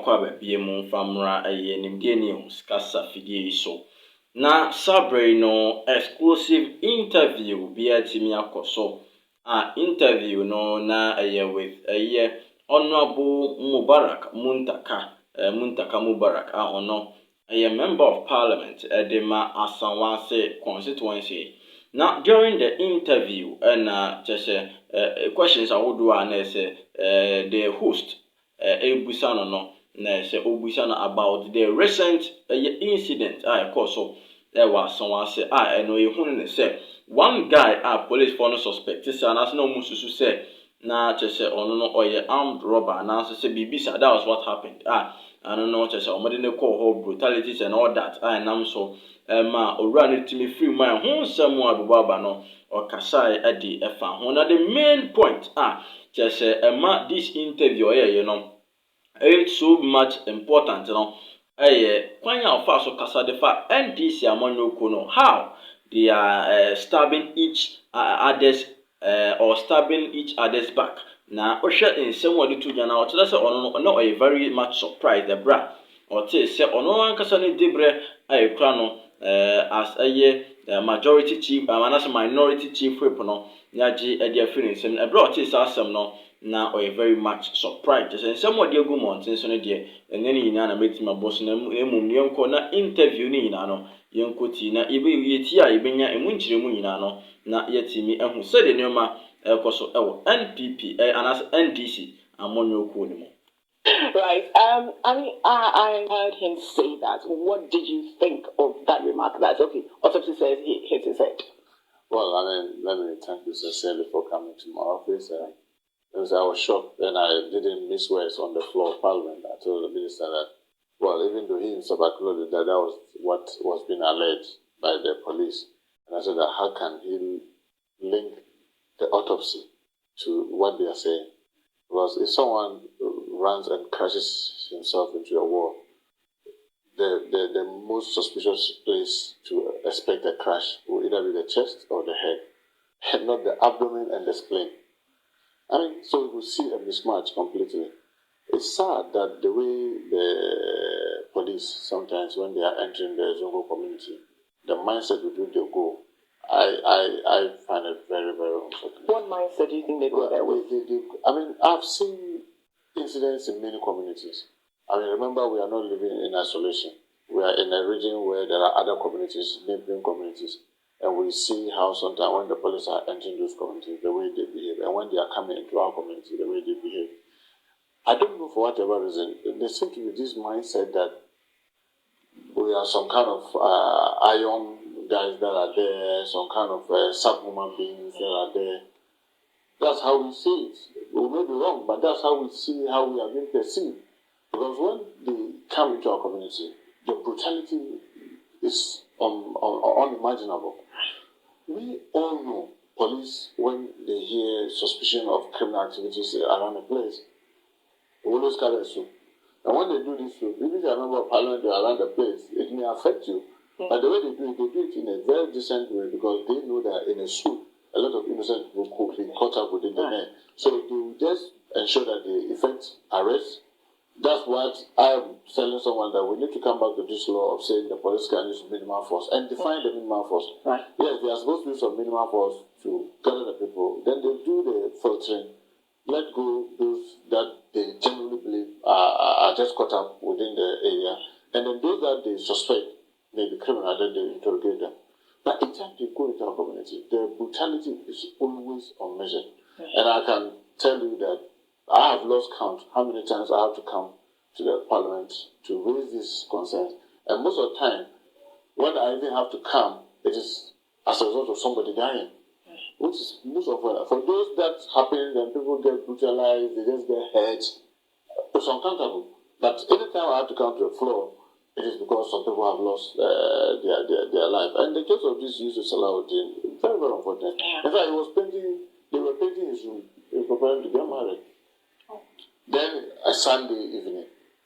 akwa bie mu famra nimdie ne skasa fidie so na sabre no exclusive interview bia timi akoso interview no na with honorable Mubarak Muntaka Mubarak ono member of parliament Edema Asanwase constituency. Now during the interview and just questions I would do and say the host Ebusano no na say Obusano about the recent incident course so there was someone say I know you say one guy police for no suspect say and as no mususu say na just say ono no oye armed robber and as say bibisa that was what happened I don't know just say omede ne call brutalities and all that nam so ma owura ne timi free mind ho nsɛm a baba no or kasai edi efa ho na the main point just say this interview you know it's so much important you know kwanya ofa so kasa de fa NDC amanyoko no how they are stabbing each others or stabbing each other's back na ohwe nsɛm wode to jana o tell say ono no very much surprised the bra or say ono ankasa ne debre ayekra no as majority chief as minority chief whip no yaji e dia free nsɛm e bra o say asɛm no na very much surprised just nsɛm wode agu mountain so ne de enene nyina na metima boss na emum yenko na interview ni nyina no yenko ti na ibe yeti a ibenya emu nkyiremu nyina no na yetimi ehu se de nema ekoso ewo NPP anas NDC amonyoko ni mo. Right. I mean, I heard him say that. What did you think of that remark? That's okay. Autopsy says he hit his head. Well, I mean, let me thank you sincerely for coming to my office. Because I was shocked and I didn't miss words on the floor of Parliament. I told the minister that, well, even though he himself acknowledged that was what was being alleged by the police. And I said that how can he link the autopsy to what they are saying? Because if someone runs and crashes himself into a wall, the most suspicious place to expect a crash will either be the chest or the head, and not the abdomen and the spleen. I mean, so you will see a mismatch completely. It's sad that the way the police sometimes, when they are entering the Zongo community, the mindset with which they go, I find it very, very unfortunate. What mindset do you think they go there with? I mean, I've seen incidents in many communities. I mean, remember, we are not living in isolation. We are in a region where there are other communities, neighboring communities, and we see how sometimes when the police are entering those communities, the way they behave, and when they are coming into our community, the way they behave. I don't know for whatever reason, there seems to be this mindset that we are some kind of iron guys that are there, some kind of subhuman beings that are there. That's how we see it. We may be wrong, but that's how we see how we are being perceived. Because when they come into our community, the brutality is unimaginable. We all know police, when they hear suspicion of criminal activities around a place, they always carry a suit. And when they do this, even if you are a member of parliament around the place, it may affect you. But the way they do it in a very decent way because they know that in a suit, a lot of innocent people could be caught up within the net. So they will just ensure that they effect arrest. That's what I'm telling someone, that we need to come back to this law of saying the police can use minimal force and define the minimal force. Right. Yes, they are supposed to use some minimal force to gather the people. Then they do the filtering, let go those that they genuinely believe are just caught up within the area, and then those that they suspect may be criminal, then they interrogate them. But each time they go into our community, the brutality is always unmeasured. And I can tell you that I have lost count how many times I have to come to the parliament to raise these concerns. And most of the time, when I even have to come, it is as a result of somebody dying. Which is most of all. For those that happen, then people get brutalized, they just get hurt. It's uncountable. But anytime I have to come to the floor, it is because some people have lost their life. And the case of this Yusuf Salahuddin, very, very unfortunate. In fact, they were painting his room. He was preparing to get married. Then, a Sunday evening,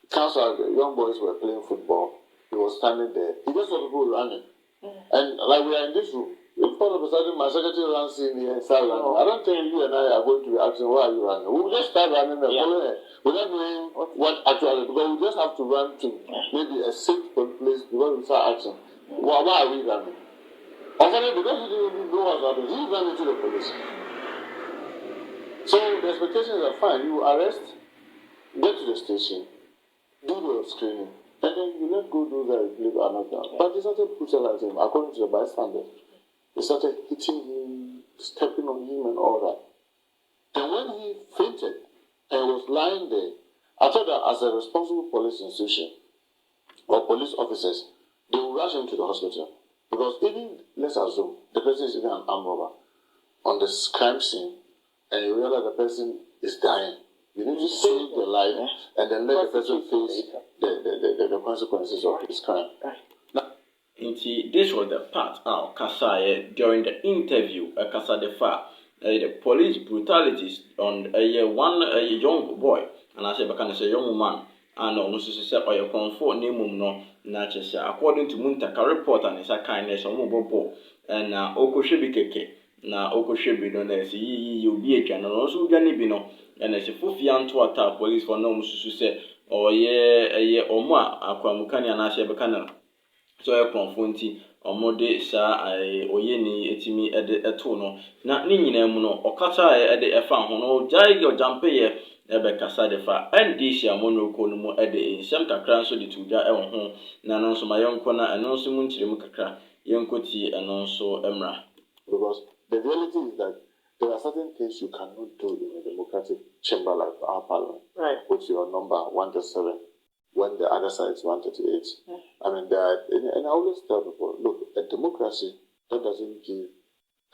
council, the young boys were playing football. He was standing there. He just saw people running. And like we are in this room, If all of a sudden my secretary runs in here and starts running, I don't think you and I are going to be asking, why are you running? We will just start running and follow her without knowing what actually, because we just have to run to maybe a safe place because we start asking, why are we running? Often because we didn't even know what's happening, he ran into the police. So the expectations are fine. You arrest, get to the station, do the screening, and then you let go those that you believe are not down. But they started brutalizing him according to the bystanders. They started hitting him, stepping on him and all that. And when he fainted and was lying there, I thought that as a responsible police institution or police officers, they will rush him to the hospital. Because even, let's assume, the person is even an armed robber on the crime scene and you realize the person is dying. You need to save the life and then let the person face the consequences of his crime. This was the part of Kasa during the interview. Kasa the police brutalities on a young boy, and I said, because a young woman, and also said, or your comfort name, no, naturally, according to Muntaka report, and it's a kindness of Mubarak, and Oko should be keke. Na Oko should be done as you be a channel, also Ganibino, and as a fufian to attack police for no Musu say, or ye or more, Aquamukani and I say, Bacana. So I confronti omode sa oyeni etimi ede eto no na ni nyina mu no okata ede efa ho no jai yo jampe ye ebe kasa de fa ndc amonoko no mu ede ensem kakra nso de tuja e ho na no nso mayonko na eno nso mu ntire mu kakra yenkoti eno nso emra. Because the reality is that there are certain things you cannot do in a democratic chamber like our parliament, right, with your number 137. When the other side is 138. I mean, and I always tell people, look, a democracy that doesn't give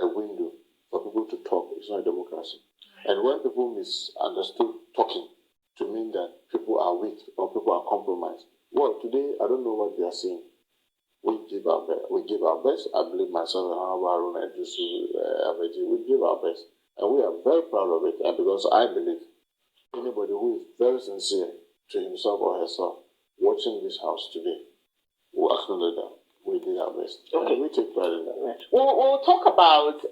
a window for people to talk, it's not a democracy. And when people misunderstood talking to mean that people are weak or people are compromised, well, today, I don't know what they are saying. We give our best. I believe myself and Haruna and we give our best. And we are very proud of it. And because I believe anybody who is very sincere to himself or herself watching this house today will acknowledge that we did our best. Okay. And we take pride in that. We'll talk about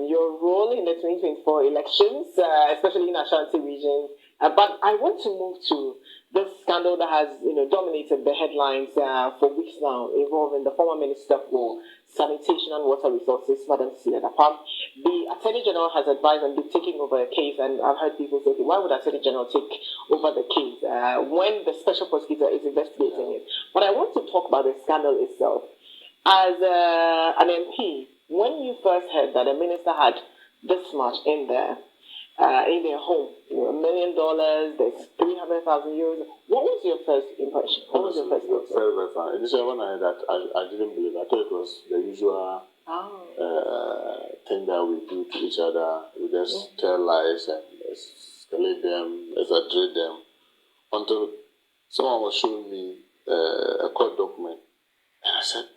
your role in the 2024 elections, especially in Ashanti region. But I want to move to this scandal that has dominated the headlines for weeks now, involving the former Minister for Sanitation and Water Resources, Madam Siledapam. The Attorney General has advised on taking over a case, and I've heard people say, why would Attorney General take over the case when the Special Prosecutor is investigating it? But I want to talk about the scandal itself. As an MP, when you first heard that a minister had this much in their home, $1 million, there's 300,000 euros. What was your first impression? What was your first impression? Very, very fun. Initially, when I heard that, I didn't believe it. I thought it was the usual thing that we do to each other. We just tell lies and escalate them, exaggerate them, until someone was showing me a court document. And I said,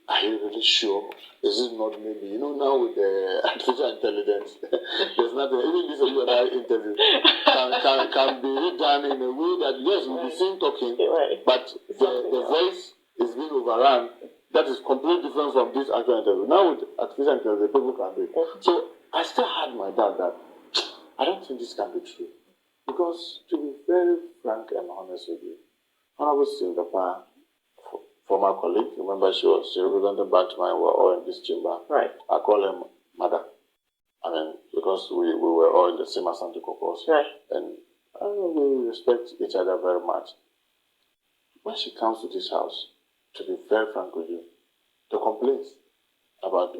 are you really sure? Is it not maybe, now with the artificial intelligence, there's nothing, even this interview can be redone in a way that, yes, we'll be seen talking, but the voice is being overrun. That is completely different from this actual interview. Now with artificial intelligence, people can do it. So I still had my doubt that I don't think this can be true. Because to be very frank and honest with you, when I was in the past, former colleague, remember she represented Batman, we were all in this chamber. Right. I call him Mother. I mean, because we were all in the same Asante caucus. Right. And we respect each other very much. When she comes to this house, to be very frank with you, the complaints about,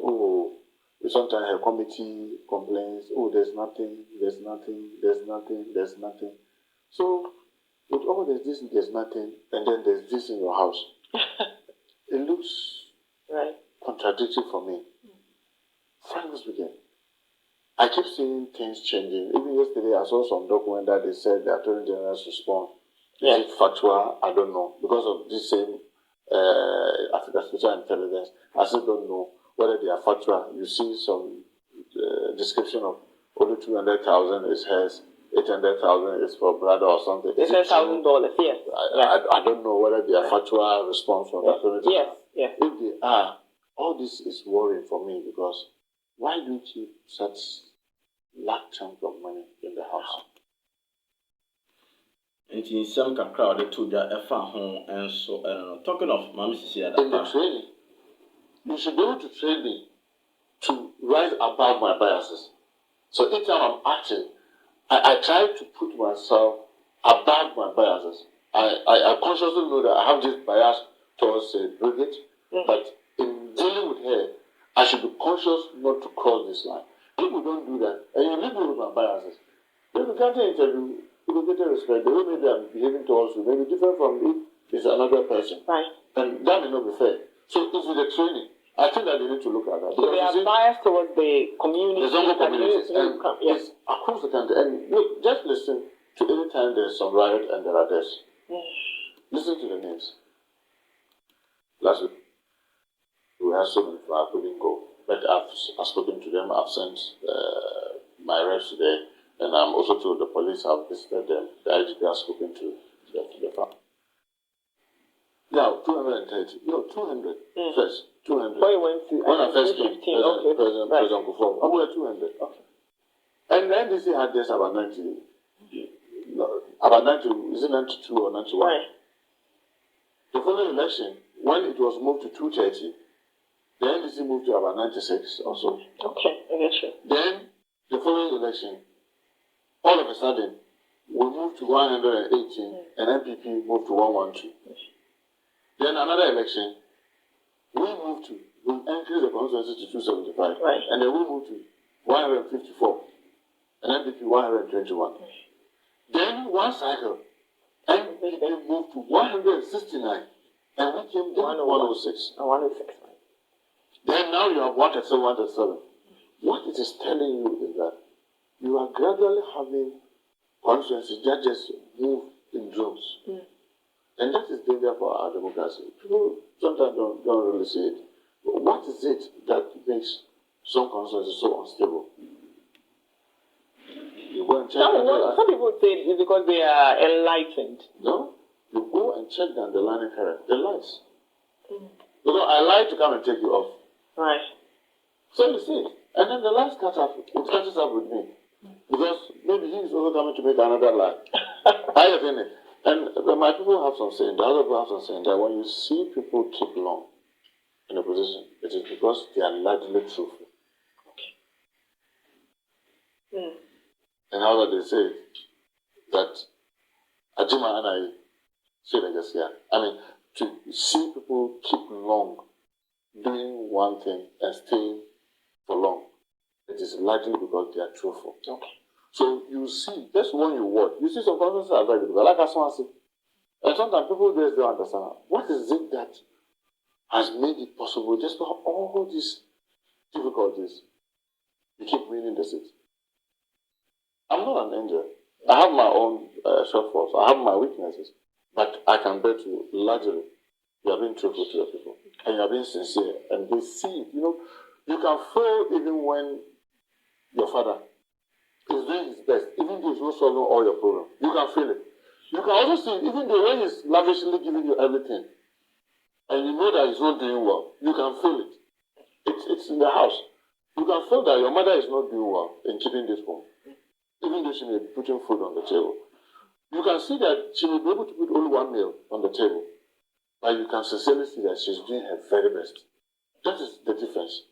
sometimes her committee complains, there's nothing. So, with all there's nothing, and then there's this in your house. It looks contradictory for me. Frankly speaking, I keep seeing things changing. Even yesterday, I saw some document that they said the Attorney General's response. Is it factual? I don't know. Because of this same artificial intelligence, I still don't know whether they are factual. You see some description of only 200,000 is hers. 800,000 is for brother or something. $800,000, yes. I don't know whether they are factual response from the authority. Yes. If they are, all this is worrying for me because why do you keep such large chunk of money in the house? Nti nsɛm kakra a ɔde to dwa ɛfa ho nso talking of Mami Sisi In the Adapa. training, you should be able to train me to rise above my biases. So each time I'm acting, I try to put myself above my biases. I consciously know that I have this bias towards Bridget, but in dealing with her, I should be conscious not to cross this line. People don't do that, and you leave me with my biases. If you can't interview, you will get a respect. The way maybe I'm behaving towards you may be different from if it's another person. Right. And that may not be fair. So it's with the training. I think that they need to look at that. So they are biased towards the community. The Zongo communities. And yes. it's across the country. And look, just listen to any time there's some riot and there are deaths. Listen to the names. Last week, we had so many, I couldn't go. But I've spoken to them, I've sent my reps today, and I'm also told the police have visited them. The IGP has spoken to the family. Now, 230. No, 200. First, 200. When you went to when I first came, President Kufuor, we were 200. Okay. And the NDC had this about 90. No, about 90, is it 92 or 91? Right. The following election, when it was moved to 230, the NDC moved to about 96 or so. Okay, I get you. Then, the following election, all of a sudden, we moved to 118 and MPP moved to 112. Then another election, we increased the consensus to 275. Right. And then we moved to 154 and MPP 121. Then one cycle, MPP moved to 169 and we came down to 106. 106. Then now you have 137, 137. What it is telling you is that you are gradually having constituency judges move in droves. And that is danger for our democracy. People sometimes don't really see it. But what is it that makes some constituencies so unstable? You go and check. Some people say it's because they are enlightened. No, you go and check the underlying current. The lies. Because I lie to come and take you off. Right. So you see, and then the lies catches up with me. Because maybe he is also coming to make another lie. I have in it. And my people have some saying, the other people have some saying that when you see people keep long in a position, it is because they are largely truthful. Okay. And how do they say that Ajima and I say like this here? I mean, to see people keep long doing one thing and staying for long, it is largely because they are truthful. Okay. So you see, just when you watch, you see some conferences are very difficult. Like I said, and sometimes people just don't understand what is it that has made it possible just for all these difficulties. You keep winning the seat. I'm not an angel. I have my own shortfalls. I have my weaknesses. But I can bet you, largely, you are being truthful to your people. And you are being sincere. And they see it. You know, you can fail even when your father is doing his best, even though he's not solving all your problems. You can feel it. You can also see it, even though when he's lavishly giving you everything, and you know that he's not doing well, you can feel it. It's in the house. You can feel that your mother is not doing well in keeping this home, even though she may be putting food on the table. You can see that she may be able to put only one meal on the table, but you can sincerely see that she's doing her very best. That is the difference.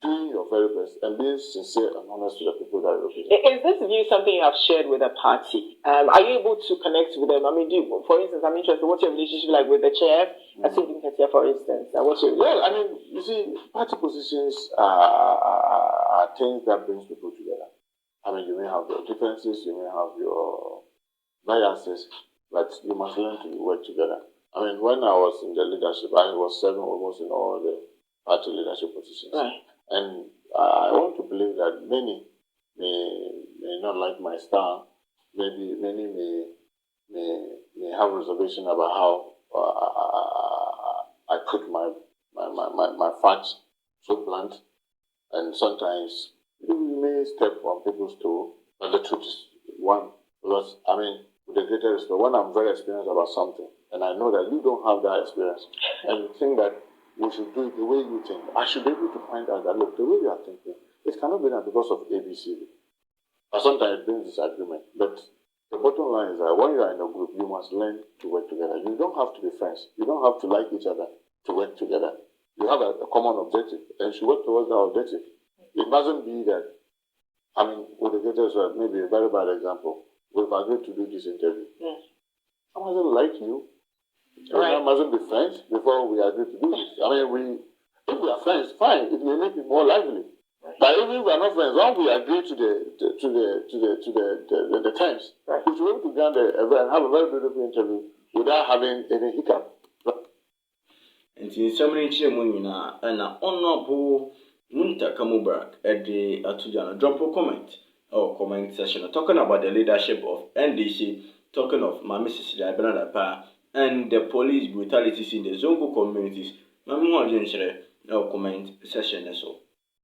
Doing your very best and being sincere and honest to the people that you're with. Is this view something you have shared with a party? Are you able to connect with them? I mean, for instance, I'm interested, what's your relationship like with the chair? For instance, what's your relationship? Well, I mean, you see, party positions are things that brings people together. I mean, you may have your differences, you may have your biases, but you must learn to work together. I mean, when I was in the leadership, I was serving almost in all the party leadership positions. Right. And I want to believe that many may not like my style. Maybe many may have reservation about how I put my facts so blunt. And sometimes you may step on people's toe, but the truth is one. Because, I mean, with the greatest respect, when I'm very experienced about something, and I know that you don't have that experience, and you think that we should do it the way you think. I should be able to point out that, look, the way you are thinking, it cannot be done because of ABCD. But sometimes it brings disagreement. But the bottom line is that when you are in a group, you must learn to work together. You don't have to be friends. You don't have to like each other to work together. You have a common objective, and you should work towards that objective. It mustn't be that, I mean, with the greatest, maybe a very bad example, we've agreed to do this interview. Yes. I mustn't like you. Right. I mustn't be friends before we agree to do this. I mean, if we are friends, fine. It may make it more lively. Right. But even if we are not friends, once we agree to the terms, right, we should be able to grant and have a very beautiful interview without having any hiccup. And in so many children, and honorable Muntaka Mubarak at the Atujana drop a comment or comment session talking about the leadership of NDC, talking of my Mrs. Ibanadapa and the police brutalities in the Zongo communities. My more comment session as well.